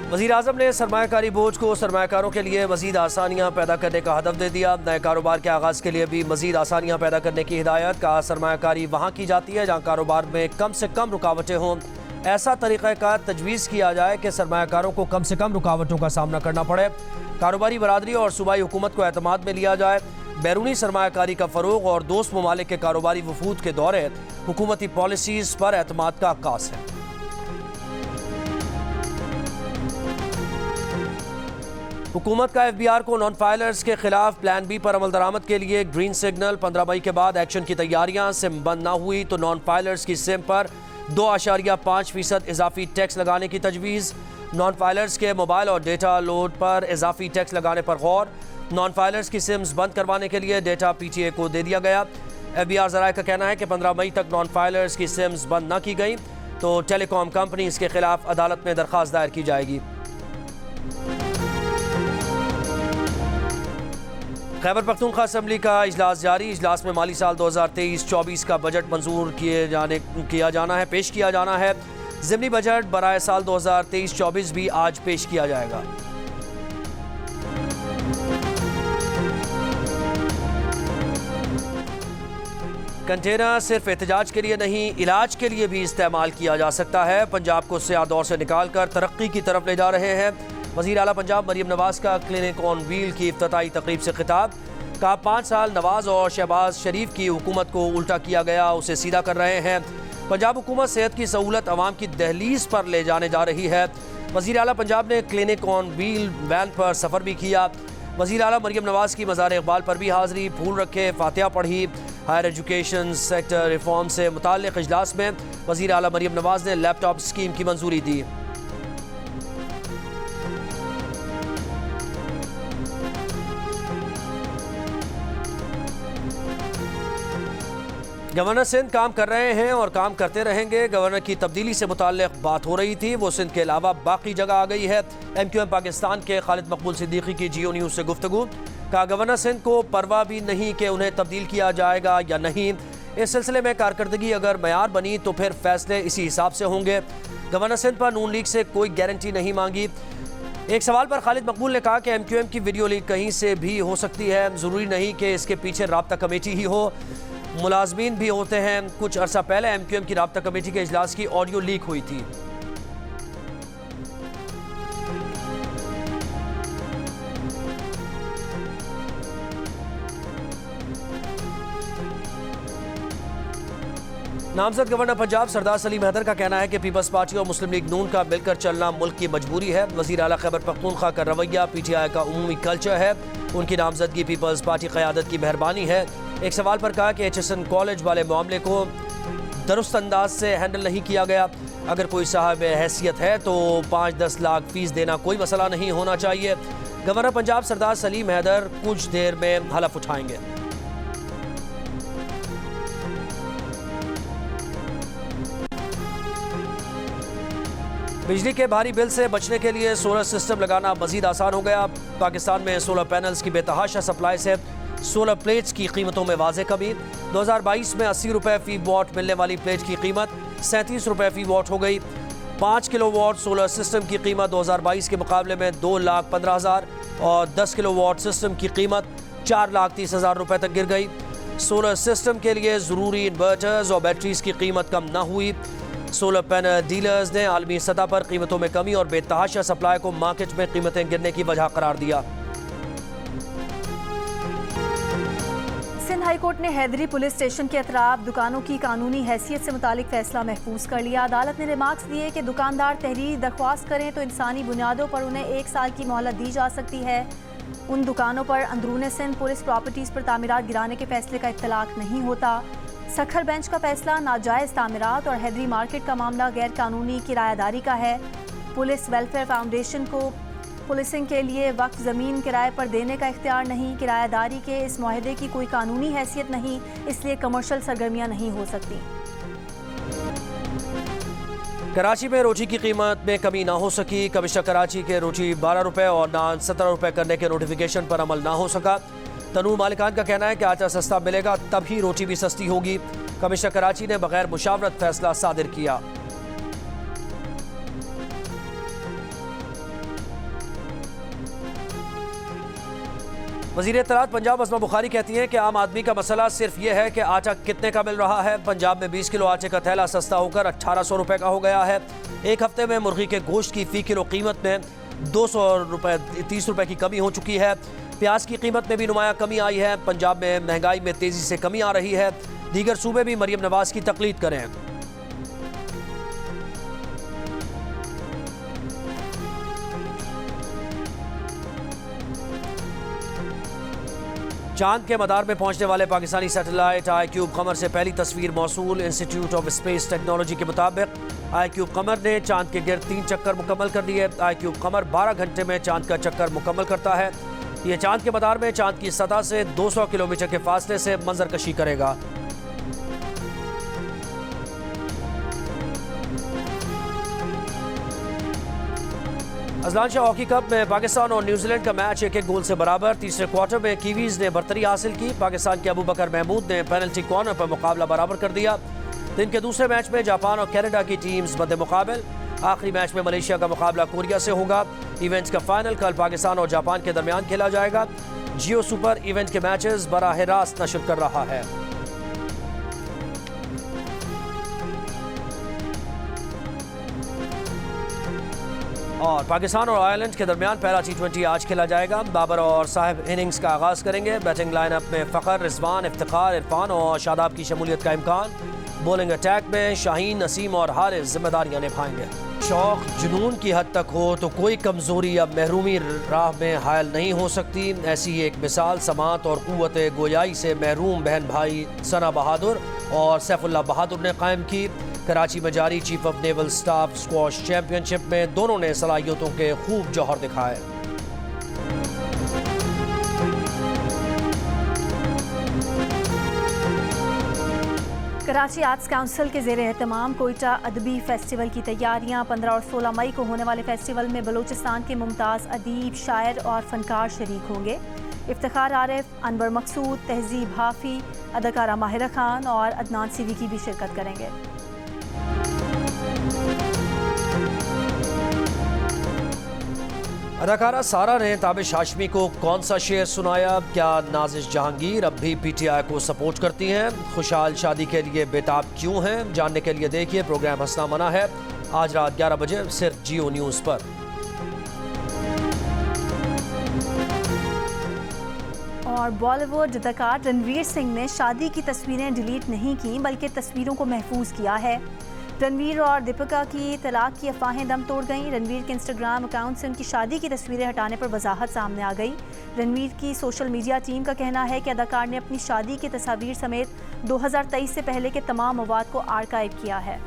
वज़ीर-ए-आज़म ने सरमायाकारी बोझ को सरमायाकारों के लिए मज़ीद आसानियाँ पैदा करने का हदफ दे दिया। नए कारोबार के आगाज़ के लिए भी मज़ीद आसानियाँ पैदा करने की हिदायत। कहा सरमायाकारी वहाँ की जाती है जहाँ कारोबार में कम से कम रुकावटें हों। ऐसा तरीक़ाकार तजवीज़ किया जाए कि सरमायाकारों को कम से कम रुकावटों का सामना करना पड़े। कारोबारी बरादरी और सूबाई हुकूमत को एतमाद में लिया जाए। बैरूनी सरमायाकारी का फ़रोग़ और दोस्त ममालिक के कारोबारी वफूद के दौरे हुकूमती पॉलिसीज़ पर एतमाद का अक्कास है। हुकूमत का FBR को नॉन फाइलर्स के खिलाफ प्लान बी पर अमल दरामद के लिए ग्रीन सिग्नल। 15 मई के बाद एक्शन की तैयारियां। सिम बंद ना हुई तो नॉन फाइलर्स की सिम पर 2.5% इजाफी टैक्स लगाने की तजवीज़। नॉन फाइलर्स के मोबाइल और डेटा लोड पर इजाफी टैक्स लगाने पर गौर। नॉन फाइलर्स की सिम्स बंद करवाने के लिए डेटा PTA को दे दिया गया। FBR ज़राए का कहना है कि 15 मई तक नॉन फाइलर्स की सिम्स बंद न की गई तो टेलीकॉम कंपनीज के खिलाफ अदालत में दरख्वास्त दायर की जाएगी। खैबर पख्तूनख्वा असम्बली का इजलास जारी। इजलास में माली साल 2023-24 का बजट मंजूर किया जाना है। ज़िमनी बजट बराए साल 2023-24 भी आज पेश किया जाएगा। कंटेनर सिर्फ एहतजाज के लिए नहीं, इलाज के लिए भी इस्तेमाल किया जा सकता है। पंजाब को स्याह दौर से निकाल कर तरक्की की तरफ ले जा रहे हैं। वज़ीर आला पंजाब मरियम नवाज़ का क्लिनिक ऑन व्हील की इफ्तिताई तकरीब से खिताब। कहा 5 साल नवाज़ और शहबाज शरीफ की हुकूमत को उल्टा किया गया, उसे सीधा कर रहे हैं। पंजाब हुकूमत सेहत की सहूलत अवाम की दहलीज पर ले जाने जा रही है। वज़ीर आला पंजाब ने क्लिनिक ऑन व्हील वैन पर सफ़र भी किया। वज़ीर आला मरियम नवाज़ की मज़ार इक़बाल पर भी हाज़री, फूल रखे, फातिहा पढ़ी। हायर एजुकेशन सेक्टर रिफॉर्म से मुताल्लिक़ इजलास में वज़ीर आला मरियम नवाज़ ने लैपटॉप स्कीम की मंजूरी दी। गवर्नर सिंध काम कर रहे हैं और काम करते रहेंगे। गवर्नर की तब्दीली से मुताल्लिक़ बात हो रही थी, वो सिंध के अलावा बाकी जगह आ गई है। MQM पाकिस्तान के खालिद मकबूल सिद्दीकी की जियो न्यूज़ से गुफ्तगू। कहा गवर्नर सिंध को परवाह भी नहीं कि उन्हें तब्दील किया जाएगा या नहीं। इस सिलसिले में कारकर्दगी अगर मयार बनी तो फिर फैसले इसी हिसाब से होंगे। गवर्नर सिंध पर नून लीग से कोई गारंटी नहीं मांगी। एक सवाल पर खालिद मकबूल ने कहा कि MQM की वीडियो लीक कहीं से भी हो सकती है, ज़रूरी नहीं कि इसके पीछे राब्ता कमेटी ही हो, मुलाजमीन भी होते हैं। कुछ अरसा पहले MQM की राब्ता कमेटी के इजलास की ऑडियो लीक हुई थी। नामजद गवर्नर पंजाब सरदार सलीम हैदर का कहना है कि पीपल्स पार्टी और मुस्लिम लीग नून का मिलकर चलना मुल्क की मजबूरी है। वज़ीर आला खैबर पख्तूनख्वा का रवैया PTI का उमूमी कल्चर है। उनकी नामजदगी पीपल्स पार्टी क़यादत की मेहरबानी है। एक सवाल पर कहा कि HSN कॉलेज वाले मामले को दुरुस्त अंदाज से हैंडल नहीं किया गया। अगर कोई साहब हैसियत है तो 5-10 लाख फीस देना कोई मसला नहीं होना चाहिए। गवर्नर पंजाब सरदार सलीम हैदर कुछ देर में हलफ उठाएंगे। बिजली के भारी बिल से बचने के लिए सोलर सिस्टम लगाना मजीद आसान हो गया। पाकिस्तान में सोलर पैनल्स की बेतहाशा सप्लाई से सोलर प्लेट्स की कीमतों में वाज़े कमी। 2022 में 80 रुपये फ़ी वॉट मिलने वाली प्लेट की कीमत 37 रुपये फ़ी वॉट हो गई। 5 किलोवाट सोलर सिस्टम की कीमत 2022 के मुकाबले में 2,15,000 और 10 किलोवाट सिस्टम की कीमत 4,30,000 रुपये तक गिर गई। सोलर सिस्टम के लिए ज़रूरी इन्वर्टर्स और बैटरीज की कीमत कम न हुई। सोलर पैनल डीलर्स ने आलमी सतह पर कीमतों में कमी और बेतहाशा सप्लाई को मार्केट में कीमतें गिरने की वजह करार दिया। सिंध हाई कोर्ट ने हैदरी पुलिस स्टेशन के अतराफ दुकानों की कानूनी हैसियत से मुतालिक फैसला महफूज कर लिया। अदालत ने रिमार्क्स दिए कि दुकानदार तहरीरी दरख्वास्त करें तो इंसानी बुनियादों पर उन्हें 1 साल की मोहलत दी जा सकती है। उन दुकानों पर अंदरूने सिंध पुलिस प्रॉपर्टीज़ पर तामीरात गिराने के फैसले का इत्तलाक नहीं होता। सखर बेंच का फैसला नाजायज़ तामीरात और हैदरी मार्केट का मामला गैर कानूनी किरायादारी का है। पुलिस वेलफेयर फाउंडेशन को पुलिसिंग के लिए वक्फ ज़मीन किराए पर देने का इख्तियार नहीं। किरायादारी के इस मुआहदे की कोई कानूनी हैसियत नहीं, इसलिए कमर्शियल सरगर्मियाँ नहीं हो सकती। कराची में रोटी की कीमत में कमी ना हो सकी। कमिश्नर कराची के रोटी 12 रुपये और नान 17 रुपये करने के नोटिफिकेशन पर अमल ना हो सका। तनूर मालिकान का कहना है कि आटा सस्ता मिलेगा तभी रोटी भी सस्ती होगी। कमिश्नर कराची ने बगैर मुशावरत फैसला सादिर किया। वज़ीर इत्तलात पंजाब अज़मा बुखारी कहती हैं कि आम आदमी का मसला सिर्फ ये है कि आटा कितने का मिल रहा है। पंजाब में 20 किलो आटे का थैला सस्ता होकर 1800 रुपये का हो गया है। एक हफ्ते में मुर्गी के गोश्त की फ़ी किलो कीमत में 200 रुपये 30 रुपये की कमी हो चुकी है। प्याज की कीमत में भी नुमाया कमी आई है। पंजाब में महंगाई में तेज़ी से कमी आ रही है। दीगर सूबे भी मरियम नवाज की तकलीद करें। चांद के मदार में पहुंचने वाले पाकिस्तानी सैटेलाइट iCube कमर से पहली तस्वीर मौसूल। इंस्टीट्यूट ऑफ स्पेस टेक्नोलॉजी के मुताबिक iCube कमर ने चांद के गिर्द 3 चक्कर मुकम्मल कर दिए। iCube कमर 12 घंटे में चांद का चक्कर मुकम्मल करता है। ये चांद के मदार में चांद की सतह से 200 किलोमीटर के फासले से मंजरकशी करेगा। अजलान शाह हॉकी कप में पाकिस्तान और न्यूजीलैंड का मैच 1-1 गोल से बराबर। तीसरे क्वार्टर में कीवीज ने बरतरी हासिल की। पाकिस्तान के अबू बकर महमूद ने पेनल्टी कॉर्नर पर मुकाबला बराबर कर दिया। दिन के दूसरे मैच में जापान और कनाडा की टीम्स मद्दे मुकाबल। आखिरी मैच में मलेशिया का मुकाबला कोरिया से होगा। इवेंट्स का फाइनल कल पाकिस्तान और जापान के दरमियान खेला जाएगा। जियो सुपर इवेंट के मैचेस बराह रास्त नशर कर रहा है। और पाकिस्तान और आयरलैंड के दरमियान पहला T20 आज खेला जाएगा। बाबर और साहिब इनिंग्स का आगाज करेंगे। बैटिंग लाइनअप में फ़खर, रिजवान, इफ्तिखार, इरफान और शादाब की शमूलियत का इम्कान। बॉलिंग अटैक में शाहीन, नसीम और हारिस जिम्मेदारियां निभाएंगे। शौक जुनून की हद तक हो तो कोई कमज़ोरी या महरूमी राह में हायल नहीं हो सकती। ऐसी ही एक मिसाल समात और क़ुव्वत गोयाई से महरूम बहन भाई सना बहादुर और सैफुल्लाह बहादुर ने कायम की। कराची में जारी chief of naval staff squash championship में दोनों ने सलाहियतों के खूब जौहर दिखाए। कराची आर्ट्स काउंसिल के ज़ेर एहतमाम कोयटा अदबी फेस्टिवल की तैयारियां। 15 और 16 मई को होने वाले फेस्टिवल में बलूचिस्तान के मुमताज़ अदीब, शायर और फनकार शरीक होंगे। इफ्तिखार आरिफ, अनवर मकसूद, तहजीब हाफी, अदाकारा माहिरा खान और अदनान सिद्दीकी भी शिरकत करेंगे। अदाकारा सारा ने ताबिश हाशमी को कौन सा शेर सुनाया? क्या नाजिश जहांगीर अब भी PTI को सपोर्ट करती हैं? खुशहाल शादी के लिए बेताब क्यों हैं? जानने के लिए देखिए प्रोग्राम हंसना मना है, आज रात 11 बजे सिर्फ जियो न्यूज़ पर। और बॉलीवुड अदाकार रणवीर सिंह ने शादी की तस्वीरें डिलीट नहीं की बल्कि तस्वीरों को महफूज किया है। रणवीर और दीपिका की तलाक की अफवाहें दम तोड़ गईं। रणवीर के इंस्टाग्राम अकाउंट से उनकी शादी की तस्वीरें हटाने पर वजाहत सामने आ गई। रणवीर की सोशल मीडिया टीम का कहना है कि अदाकार ने अपनी शादी की तस्वीर समेत 2023 से पहले के तमाम मवाद को आर्काइव किया है।